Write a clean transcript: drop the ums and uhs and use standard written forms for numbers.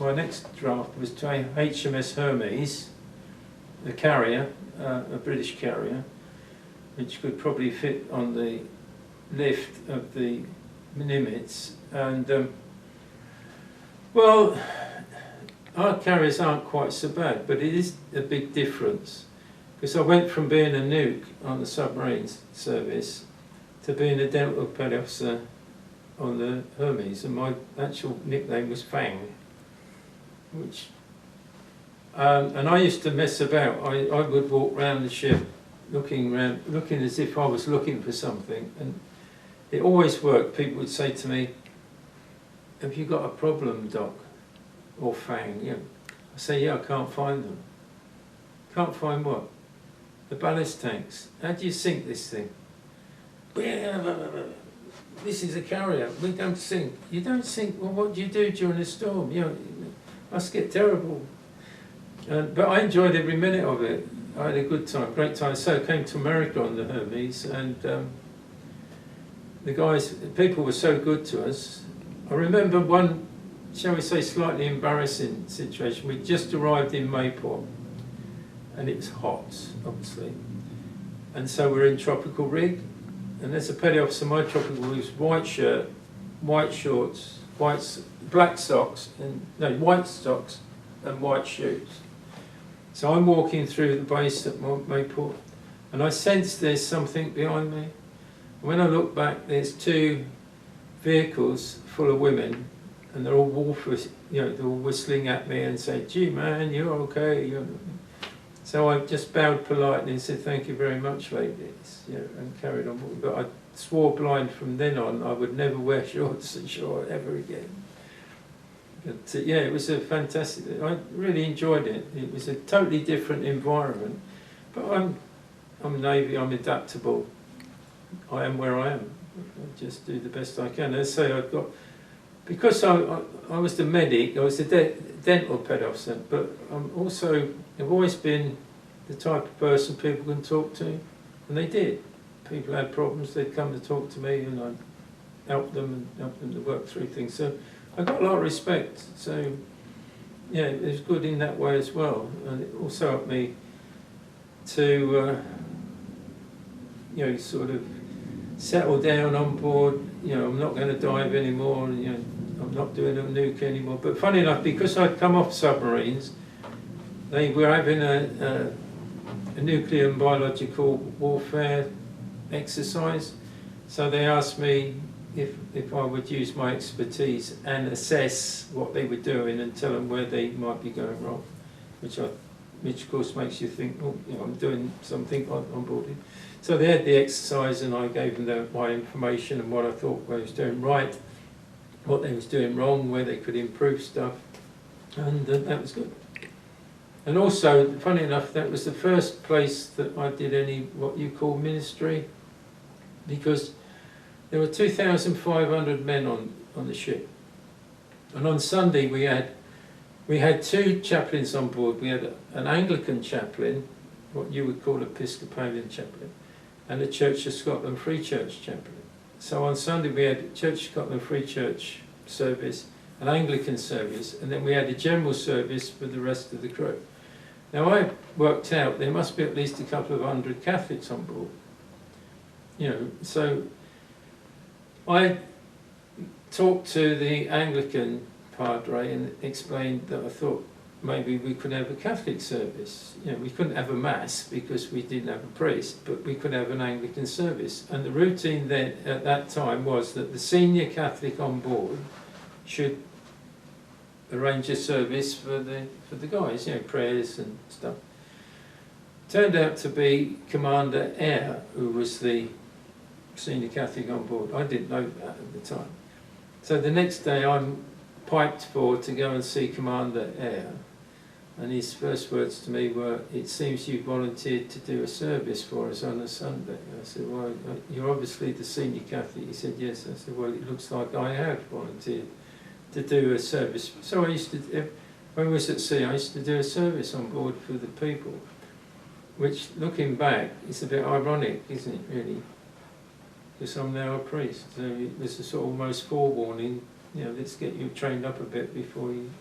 my next draft was to HMS Hermes, a carrier, a British carrier, which could probably fit on the lift of the Nimitz. And well, our carriers aren't quite so bad, but it is a big difference. Because I went from being a nuke on the submarine service to being a dental petty officer on the Hermes, and my actual nickname was Fang. Which, and I used to mess about. I would walk around the ship, looking as if I was looking for something, and it always worked. People would say to me, "Have you got a problem, Doc?" Or Fang, yeah. I say, "Yeah, I can't find them." Can't find what? The ballast tanks. How do you sink this thing? This is a carrier. We don't sink. You don't sink. Well, what do you do during a storm? You know, it must get terrible. But I enjoyed every minute of it. I had a good time, great time. So I came to America on the Hermes, and people were so good to us. I remember one, shall we say, slightly embarrassing situation. We just arrived in Mayport, and it was hot, obviously. And so we're in tropical rig, and there's a petty officer, my tropical rig was white shirt, white shorts, black socks, white socks and white shoes. So I'm walking through the base at Mayport, and I sense there's something behind me. When I look back, there's two vehicles full of women, and they're all they're all whistling at me and say, "Gee, man, you're okay." So I just bowed politely and said, "Thank you very much, ladies," and carried on walking. But I swore blind from then on I would never wear shorts ashore ever again. But yeah, it was a fantastic. I really enjoyed it. It was a totally different environment. But I'm Navy. I'm adaptable. I am where I am. I just do the best I can. As I say, because I was the medic. I was the dental pet officer, but I've always been the type of person people can talk to, and they did. People had problems, they'd come to talk to me, and I'd help them to work through things. So I got a lot of respect. So yeah, it was good in that way as well, and it also helped me to sort of settle down on board. I'm not going to dive anymore. I'm not doing a nuke anymore. But funny enough, because I'd come off submarines, they were having a nuclear and biological warfare exercise. So they asked me if I would use my expertise and assess what they were doing and tell them where they might be going wrong, which of course makes you think, oh, I'm doing something on board. So they had the exercise, and I gave them my information and what I thought I was doing right, what they was doing wrong, where they could improve stuff, and that was good. And also, funny enough, that was the first place that I did any what you call ministry, because there were 2,500 men on the ship, and on Sunday we had two chaplains on board. We had an Anglican chaplain, what you would call Episcopalian chaplain, and a Church of Scotland Free Church chaplain. So on Sunday we had Church of Scotland Free Church service, an Anglican service, and then we had a general service for the rest of the crew. Now I worked out there must be at least a couple of hundred Catholics on board. So I talked to the Anglican padre and explained that I thought maybe we could have a Catholic service. We couldn't have a mass because we didn't have a priest, but we could have an Anglican service. And the routine then at that time was that the senior Catholic on board should arrange a service for the guys, prayers and stuff. Turned out to be Commander Eyre, who was the senior Catholic on board. I didn't know that at the time. So the next day I'm piped for to go and see Commander Eyre, and his first words to me were, "It seems you volunteered to do a service for us on a Sunday." I said, "Well, you're obviously the senior Catholic." He said, "Yes." I said, "Well, it looks like I have volunteered to do a service." So I used to, when I was at sea, I used to do a service on board for the people, which, looking back, is a bit ironic, isn't it, really? Because I'm now a priest, so it was a sort of almost forewarning, let's get you trained up a bit before you